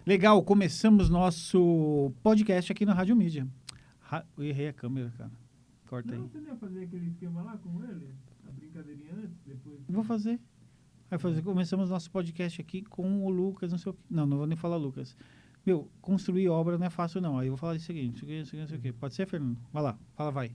Legal, começamos nosso podcast aqui na Rádio Mídia. Eu errei a câmera, cara. Corta aí. Não, você não ia fazer aquele esquema lá com ele? A brincadeirinha antes, depois... Vou fazer. Começamos nosso podcast aqui com o Lucas, não sei o quê. Não vou nem falar Lucas. Meu, construir obra não é fácil, não. Aí eu vou falar isso aqui, não sei o quê. Pode ser, Fernando? Vai lá, vai.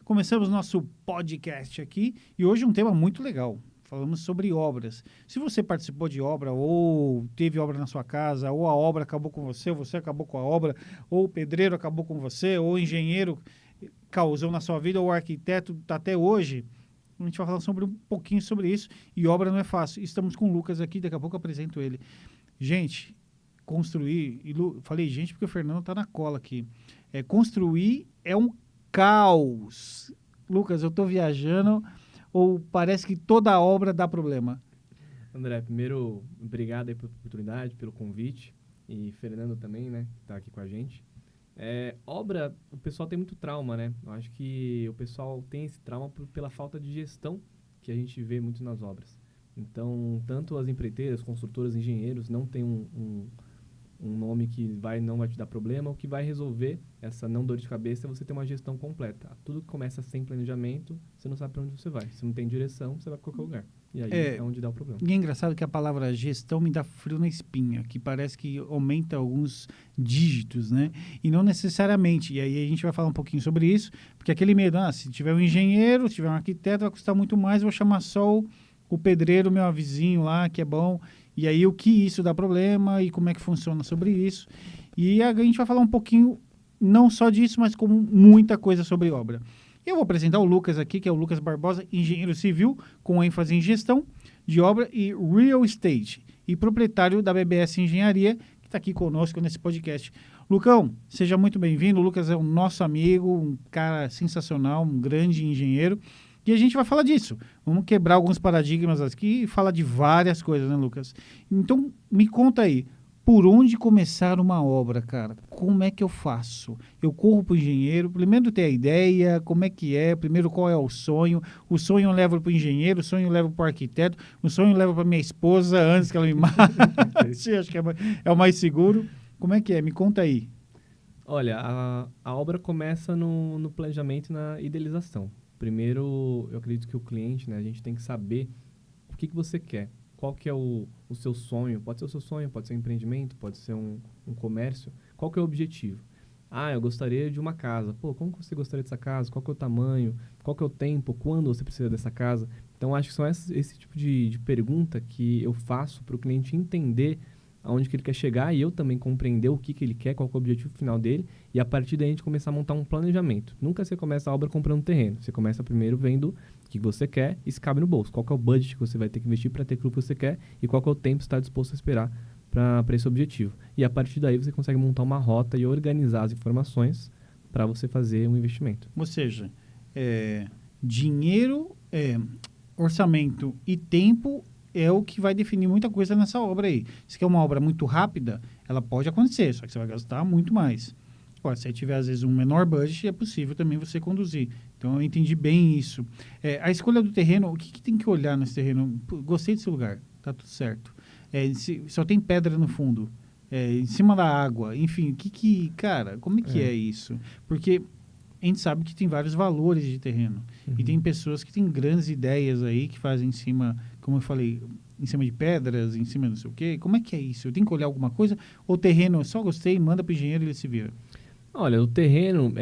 Começamos nosso podcast aqui e hoje um tema muito legal. Falamos sobre obras. Se você participou de obra, ou teve obra na sua casa, ou a obra acabou com você, ou você acabou com a obra, ou o pedreiro acabou com você, ou o engenheiro causou na sua vida, ou o arquiteto está até hoje, a gente vai falar um pouquinho sobre isso. E obra não é fácil. Estamos com o Lucas aqui, daqui a pouco eu apresento ele. Gente, construir... Falei gente porque o Fernando está na cola aqui. Construir é um caos. Lucas, eu estou viajando ou parece que toda obra dá problema? André, primeiro, obrigado aí pela oportunidade, pelo convite. E Fernando também, né, que está aqui com a gente. Obra, o pessoal tem muito trauma, né? Eu acho que o pessoal tem esse trauma pela falta de gestão que a gente vê muito nas obras. Então, tanto as empreiteiras, construtoras, engenheiros não tem um nome que não vai te dar problema. O que vai resolver essa não dor de cabeça é você ter uma gestão completa. Tudo que começa sem planejamento, você não sabe para onde você vai. Se não tem direção, você vai para qualquer lugar. E aí é onde dá o problema. E é engraçado que a palavra gestão me dá frio na espinha, que parece que aumenta alguns dígitos, né? E não necessariamente. E aí a gente vai falar um pouquinho sobre isso, porque aquele medo, se tiver um engenheiro, se tiver um arquiteto, vai custar muito mais, eu vou chamar só o pedreiro, meu vizinho lá, que é bom. E aí o que isso dá problema e como é que funciona sobre isso. E a gente vai falar um pouquinho, não só disso, mas como muita coisa sobre obra. Eu vou apresentar o Lucas aqui, que é o Lucas Barbosa, engenheiro civil, com ênfase em gestão de obra e real estate, e proprietário da BBS Engenharia, que está aqui conosco nesse podcast. Lucão, seja muito bem-vindo. O Lucas é o nosso amigo, um cara sensacional, um grande engenheiro. E a gente vai falar disso. Vamos quebrar alguns paradigmas aqui e falar de várias coisas, né, Lucas? Então, me conta aí, por onde começar uma obra, cara? Como é que eu faço? Eu corro para o engenheiro, primeiro ter a ideia, como é que é, primeiro qual é o sonho eu levo para o engenheiro, o sonho eu levo para o arquiteto, o sonho eu levo para minha esposa antes que ela me mate, acho que é o mais seguro. Como é que é? Me conta aí. Olha, a obra começa no planejamento e na idealização. Primeiro, eu acredito que o cliente, né, a gente tem que saber o que você quer. Qual que é o seu sonho? Pode ser o seu sonho, pode ser um empreendimento, pode ser um comércio. Qual que é o objetivo? Eu gostaria de uma casa. Como que você gostaria dessa casa? Qual que é o tamanho? Qual que é o tempo? Quando você precisa dessa casa? Então, acho que são esse tipo de pergunta que eu faço para o cliente entender aonde que ele quer chegar e eu também compreender o que ele quer, qual que é o objetivo final dele, e a partir daí a gente começar a montar um planejamento. Nunca você começa a obra comprando terreno, você começa primeiro vendo o que você quer e se cabe no bolso. Qual que é o budget que você vai ter que investir para ter aquilo que você quer e qual que é o tempo que você está disposto a esperar para esse objetivo. E a partir daí você consegue montar uma rota e organizar as informações para você fazer um investimento. Ou seja, dinheiro, orçamento e tempo é o que vai definir muita coisa nessa obra aí. Se quer uma obra muito rápida, ela pode acontecer, só que você vai gastar muito mais. Agora, se tiver, às vezes, um menor budget, é possível também você conduzir. Então, eu entendi bem isso. A escolha do terreno, o que tem que olhar nesse terreno? Gostei desse lugar, tá tudo certo. Só tem pedra no fundo, em cima da água, enfim, cara, como é que é isso? Porque a gente sabe que tem vários valores de terreno. E tem pessoas que têm grandes ideias aí, que fazem em cima, como eu falei, em cima de pedras, em cima não sei o quê. Como é que é isso? Eu tenho que olhar alguma coisa? Ou o terreno, eu só gostei, manda para o engenheiro e ele se vira? Olha, o terreno,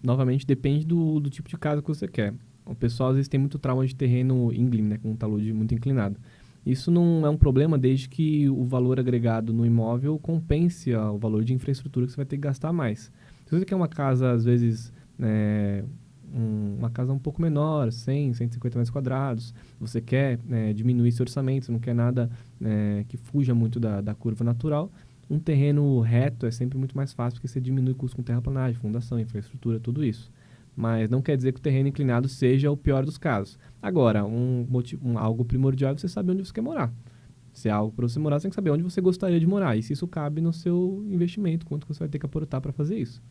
novamente, depende do tipo de casa que você quer. O pessoal, às vezes, tem muito trauma de terreno íngreme, né, com um talude muito inclinado. Isso não é um problema desde que o valor agregado no imóvel compense o valor de infraestrutura que você vai ter que gastar mais. Se você quer uma casa, às vezes, uma casa um pouco menor, 100, 150 metros quadrados, você quer diminuir seu orçamento, você não quer nada que fuja muito da curva natural, um terreno reto é sempre muito mais fácil porque você diminui o custo com terraplanagem, fundação, infraestrutura, tudo isso. Mas não quer dizer que o terreno inclinado seja o pior dos casos. Agora, algo primordial é você saber onde você quer morar. Se é algo para você morar, você tem que saber onde você gostaria de morar. E se isso cabe no seu investimento, quanto você vai ter que aportar para fazer isso.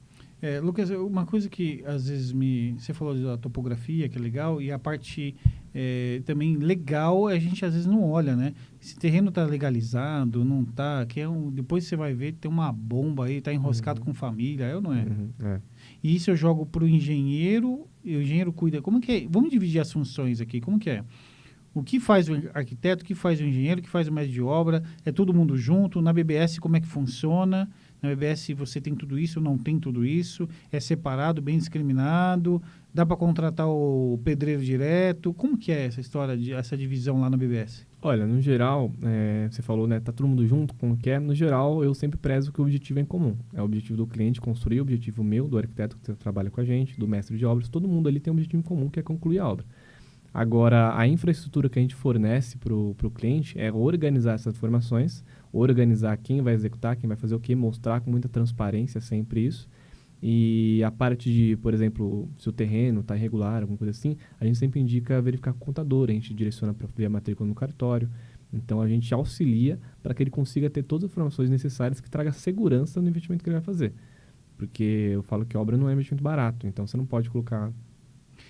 Lucas, uma coisa que às vezes você falou da topografia, que é legal, e a parte também legal, a gente às vezes não olha, né? Esse terreno está legalizado, não está, depois você vai ver, tem uma bomba aí, está enroscado com família, é ou não é? E isso eu jogo para o engenheiro, e o engenheiro cuida. Como que é? Vamos dividir as funções aqui, como que é? O que faz o arquiteto, o que faz o engenheiro, o que faz o mestre de obra, é todo mundo junto? Na BBS, como é que funciona? Na BBS você tem tudo isso, não tem tudo isso? É separado, bem discriminado? Dá para contratar o pedreiro direto? Como que é essa história, essa divisão lá na BBS? Olha, no geral, você falou, né, tá todo mundo junto, como que é? No geral, eu sempre prezo que o objetivo é em comum. É o objetivo do cliente construir, o objetivo meu, do arquiteto que trabalha com a gente, do mestre de obras, todo mundo ali tem um objetivo em comum, que é concluir a obra. Agora, a infraestrutura que a gente fornece para o cliente é organizar essas informações, organizar quem vai executar, quem vai fazer o quê, mostrar com muita transparência sempre isso. E a parte de, por exemplo, se o terreno está irregular, alguma coisa assim, a gente sempre indica verificar com o contador, a gente direciona para ver a matrícula no cartório. Então, a gente auxilia para que ele consiga ter todas as informações necessárias que traga segurança no investimento que ele vai fazer. Porque eu falo que obra não é investimento barato, então você não pode colocar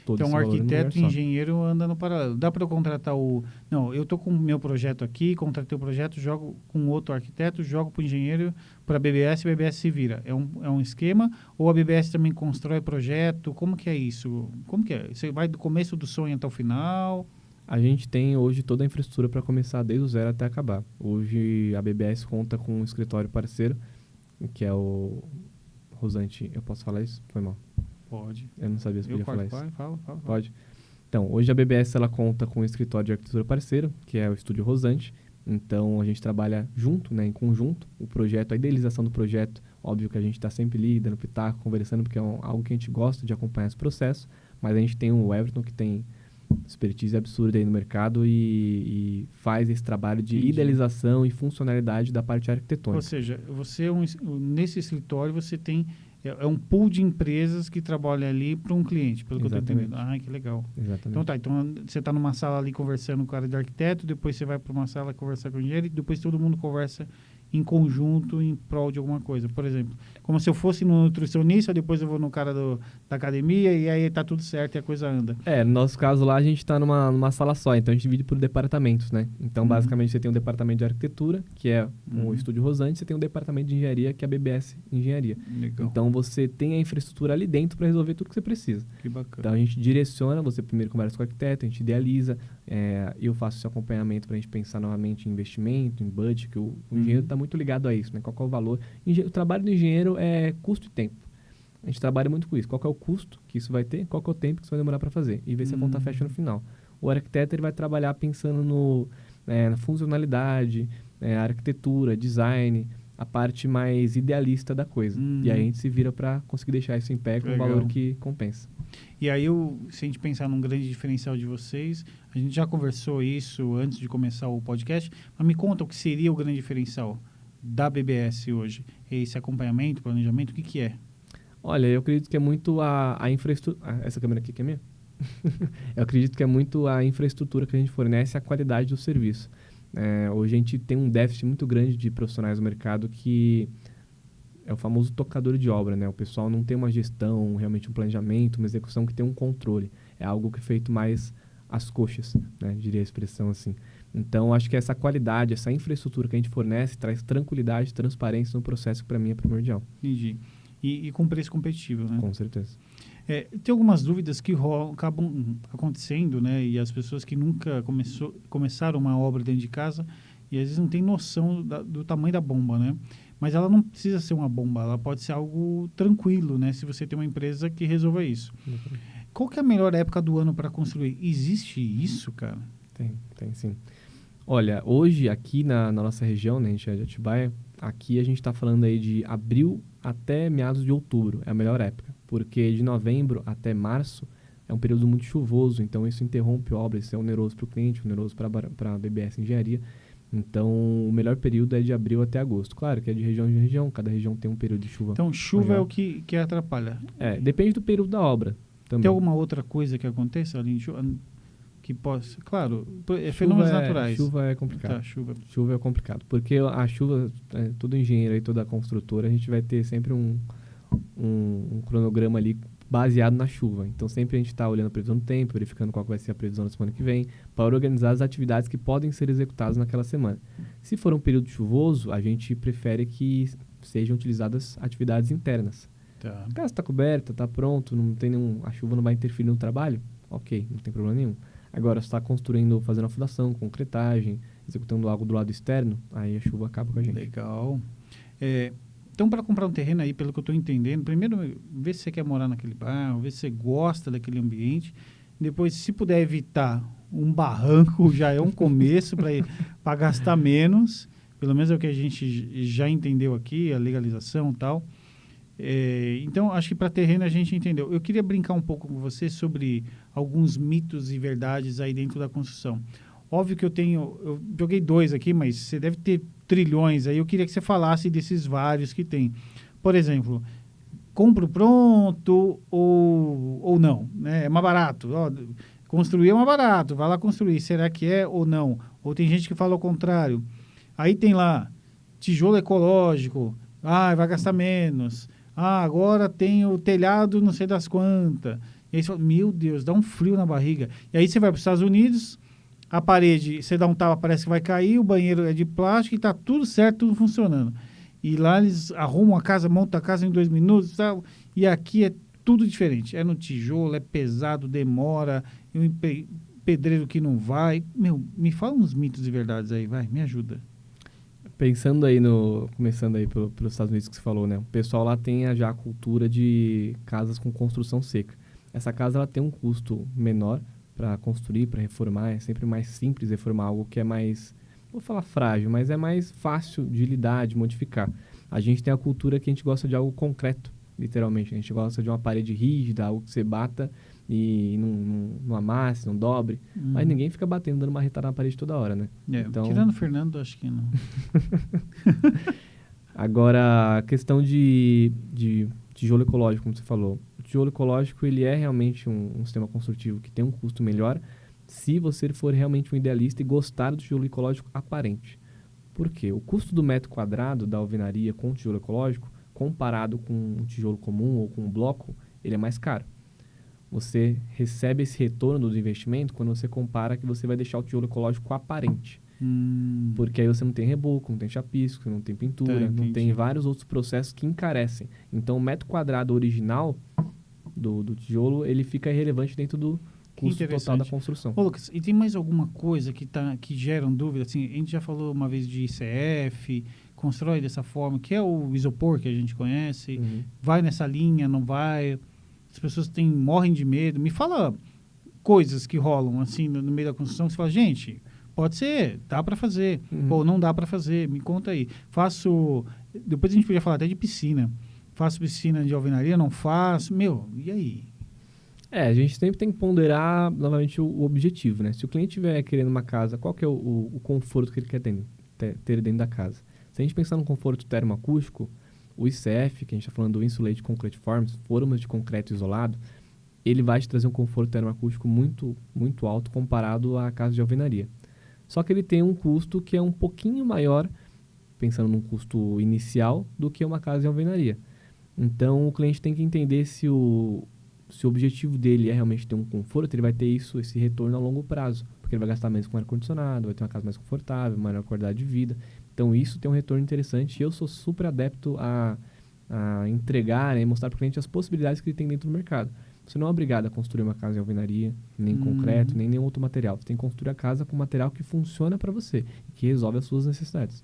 todo Então, esse o valor num lugar arquiteto e só. engenheiro andam no paralelo. Dá para eu contratar o... Não, eu estou com o meu projeto aqui, contratei o projeto, jogo com outro arquiteto, jogo para o engenheiro, para a BBS se vira. É um esquema? Ou a BBS também constrói projeto? Como que é isso? Como que é? Você vai do começo do sonho até o final? A gente tem hoje toda a infraestrutura para começar desde o zero até acabar. Hoje a BBS conta com um escritório parceiro, que é o Rosante. Eu posso falar isso? Foi mal. Pode. Eu não sabia se podia falar isso. Fala. Pode. Então, hoje a BBS ela conta com um escritório de arquitetura parceiro, que é o Estúdio Rosante. Então, a gente trabalha junto, né, em conjunto. O projeto, a idealização do projeto, óbvio que a gente está sempre ali, dando pitaco, conversando, porque é algo que a gente gosta de acompanhar esse processo. Mas a gente tem o Everton, que tem expertise absurda aí no mercado e faz esse trabalho de idealização e funcionalidade da parte arquitetônica. Ou seja, nesse escritório você tem... É um pool de empresas que trabalham ali para um cliente, pelo que eu estou entendendo. Ah, que legal. Exatamente. Então tá, então você está numa sala ali conversando com o cara de arquiteto, depois você vai para uma sala conversar com o engenheiro e depois todo mundo conversa em conjunto em prol de alguma coisa. Por exemplo, como se eu fosse no nutricionista, depois eu vou no cara da academia e aí tá tudo certo e a coisa anda. No nosso caso lá a gente está numa sala só, então a gente divide por departamentos, né? Então basicamente você tem um departamento de arquitetura, que é o Estúdio Rosante, você tem um departamento de engenharia, que é a BBS Engenharia. Legal. Então você tem a infraestrutura ali dentro para resolver tudo que você precisa. Que bacana. Então a gente direciona, você primeiro conversa com o arquiteto, a gente idealiza, eu faço esse acompanhamento para a gente pensar novamente em investimento, em budget, que o engenheiro está muito ligado a isso, né? Qual é o valor? O trabalho do engenheiro é custo e tempo. A gente trabalha muito com isso. Qual é o custo que isso vai ter? Qual é o tempo que isso vai demorar para fazer? E ver se a conta fecha no final. O arquiteto ele vai trabalhar pensando na funcionalidade, arquitetura, design, a parte mais idealista da coisa. E aí a gente se vira para conseguir deixar isso em pé com um valor que compensa. E aí, se a gente pensar num grande diferencial de vocês, a gente já conversou isso antes de começar o podcast, mas me conta o que seria o grande diferencial da BBS hoje. Esse acompanhamento, planejamento, o que é? Olha, eu acredito que é muito a infraestrutura... essa câmera aqui que é minha? Eu acredito que é muito a infraestrutura que a gente fornece e a qualidade do serviço. Hoje a gente tem um déficit muito grande de profissionais no mercado que é o famoso tocador de obra, né? O pessoal não tem uma gestão, realmente um planejamento, uma execução que tem um controle. É algo que é feito mais às coxas, né? Diria a expressão assim. Então, acho que essa qualidade, essa infraestrutura que a gente fornece traz tranquilidade, transparência no processo que para mim é primordial. Entendi. E com preço competitivo, né? Com certeza. Tem algumas dúvidas que acabam acontecendo, né? E as pessoas que nunca começaram uma obra dentro de casa e às vezes não tem noção do tamanho da bomba, né? Mas ela não precisa ser uma bomba, ela pode ser algo tranquilo, né? Se você tem uma empresa que resolva isso. Qual que é a melhor época do ano para construir? Existe isso, cara? Tem sim. Olha, hoje aqui na nossa região, né, a gente é de Atibaia, aqui a gente está falando aí de abril até meados de outubro, é a melhor época. Porque de novembro até março é um período muito chuvoso, então isso interrompe obras, isso é oneroso para o cliente, oneroso para a BBS Engenharia. Então, o melhor período é de abril até agosto. Claro que é de região em região, cada região tem um período de chuva. Então, chuva maior. É o que atrapalha. Depende do período da obra também. Tem alguma outra coisa que aconteça além de chuva? Que possa... Claro, fenômenos naturais. Chuva é complicado. Tá, chuva é complicado. Porque a chuva, todo engenheiro e toda construtora, a gente vai ter sempre um cronograma ali baseado na chuva. Então, sempre a gente está olhando a previsão do tempo, verificando qual vai ser a previsão da semana que vem, para organizar as atividades que podem ser executadas naquela semana. Se for um período chuvoso, a gente prefere que sejam utilizadas atividades internas. Tá. A casa está coberta, está pronto, não tem a chuva não vai interferir no trabalho, ok, não tem problema nenhum. Agora, se está construindo, fazendo a fundação, concretagem, executando algo do lado externo, aí a chuva acaba com a gente. Legal. Então, para comprar um terreno aí, pelo que eu estou entendendo, primeiro, vê se você quer morar naquele bairro, vê se você gosta daquele ambiente. Depois, se puder evitar um barranco, já é um começo para gastar menos. Pelo menos é o que a gente já entendeu aqui, a legalização e tal. Então, acho que para terreno a gente entendeu. Eu queria brincar um pouco com você sobre alguns mitos e verdades aí dentro da construção. Óbvio que eu joguei 2 aqui, mas você deve ter trilhões aí. Eu queria que você falasse desses vários que tem. Por exemplo, compro pronto ou não, né? É mais barato. Construir é mais barato, vai lá construir. Será que é ou não? Ou tem gente que fala o contrário. Aí tem lá, tijolo ecológico. Vai gastar menos. Agora tem o telhado não sei das quantas. E aí você fala, meu Deus, dá um frio na barriga. E aí você vai para os Estados Unidos, a parede, você dá um tapa, parece que vai cair, o banheiro é de plástico e está tudo certo, tudo funcionando. E lá eles arrumam a casa, montam a casa em 2 minutos, tal, e aqui é tudo diferente. É no tijolo, é pesado, demora, e um pedreiro que não vai. Meu, me fala uns mitos e verdades aí, vai, me ajuda. Pensando aí começando aí pelos Estados Unidos que você falou, né? O pessoal lá tem já a cultura de casas com construção seca. Essa casa, ela tem um custo menor para construir, para reformar. É sempre mais simples reformar algo que é mais, vou falar frágil, mas é mais fácil de lidar, de modificar. A gente tem a cultura que a gente gosta de algo concreto, literalmente. A gente gosta de uma parede rígida, algo que você bata e não amasse, não dobre. Mas ninguém fica batendo, dando uma retada na parede toda hora, né? Então... Tirando o Fernando, acho que não. Agora, a questão de tijolo ecológico, como você falou. O tijolo ecológico, ele é realmente um sistema construtivo que tem um custo melhor se você for realmente um idealista e gostar do tijolo ecológico aparente. Por quê? O custo do metro quadrado da alvenaria com o tijolo ecológico, comparado com um tijolo comum ou com um bloco, ele é mais caro. Você recebe esse retorno do investimento quando você compara que você vai deixar o tijolo ecológico aparente. Porque aí você não tem reboco, não tem chapisco, não tem pintura, não tem vários outros processos que encarecem. Então, o metro quadrado original do tijolo, ele fica irrelevante dentro do custo total da construção. Ô, Lucas, e tem mais alguma coisa que geram dúvida? Assim, a gente já falou uma vez de ICF, constrói dessa forma, que é o isopor que a gente conhece, vai nessa linha, não vai... As pessoas morrem de medo. Me fala coisas que rolam assim no meio da construção que você fala, gente, pode ser, dá para fazer. Ou não dá para fazer, me conta aí. Depois a gente podia falar até de piscina. Faço piscina de alvenaria, não faço. Meu, e aí? A gente sempre tem que ponderar novamente o objetivo, né? Se o cliente estiver querendo uma casa, qual que é o conforto que ele quer ter dentro da casa? Se a gente pensar no conforto termoacústico, o ICF, que a gente está falando do Insulated Concrete Forms, formas de concreto isolado, ele vai te trazer um conforto termoacústico muito, muito alto comparado à casa de alvenaria. Só que ele tem um custo que é um pouquinho maior, pensando num custo inicial, do que uma casa de alvenaria. Então, o cliente tem que entender se o objetivo dele é realmente ter um conforto, ele vai ter esse retorno a longo prazo, porque ele vai gastar menos com ar-condicionado, vai ter uma casa mais confortável, maior qualidade de vida. Então, isso tem um retorno interessante e eu sou super adepto a entregar, né, e mostrar para o cliente as possibilidades que ele tem dentro do mercado. Você não é obrigado a construir uma casa em alvenaria, nem concreto, nem nenhum outro material. Você tem que construir a casa com material que funciona para você, que resolve as suas necessidades.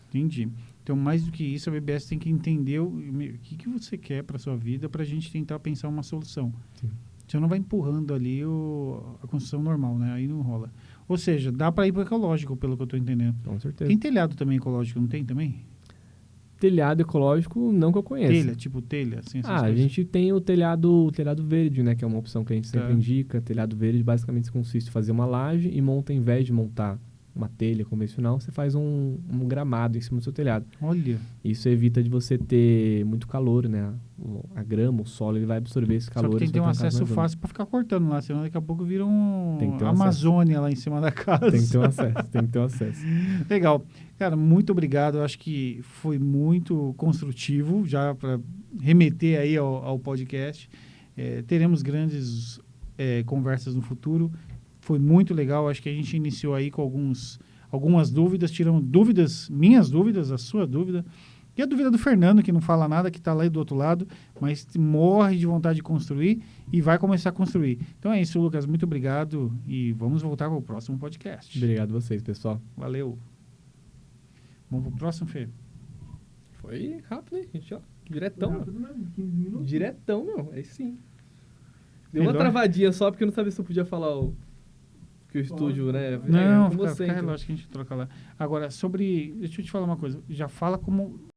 Entendi. Então, mais do que isso, a BBS tem que entender o que você quer para sua vida para a gente tentar pensar uma solução. Sim. Você não vai empurrando ali a construção normal, né? Aí não rola. Ou seja, dá para ir para o ecológico, pelo que eu estou entendendo. Com certeza. Tem telhado também ecológico, não tem também? Telhado ecológico, não que eu conheça. Telha, assim, essas a coisas. gente tem o telhado verde, né? Que é uma opção que a gente sempre indica. Telhado verde basicamente consiste em fazer uma laje e monta, em vez de montar uma telha convencional, você faz um gramado em cima do seu telhado. Olha. Isso evita de você ter muito calor, né? A grama, o solo, ele vai absorver esse calor. Só que tem que ter um acesso fácil para ficar cortando lá, senão daqui a pouco vira uma Amazônia lá em cima da casa. Tem que ter um acesso. Legal. Cara, muito obrigado. Eu acho que foi muito construtivo, já para remeter aí ao podcast. Teremos grandes conversas no futuro. Foi muito legal. Acho que a gente iniciou aí com algumas dúvidas, tiramos dúvidas, minhas dúvidas, a sua dúvida. E a dúvida do Fernando, que não fala nada, que está lá do outro lado, mas morre de vontade de construir e vai começar a construir. Então é isso, Lucas. Muito obrigado e vamos voltar para o próximo podcast. Obrigado a vocês, pessoal. Valeu. Vamos para o próximo, Fê? Foi rápido, hein, gente? Ó, diretão. Foi rápido mesmo, 15 minutos. Diretão, meu. Aí sim. Deu Melhor. uma travadinha só, porque eu não sabia se eu podia falar que o estúdio, né? Não, com fica você, então. relógio que a gente troca lá. Agora, deixa eu te falar uma coisa. Já fala como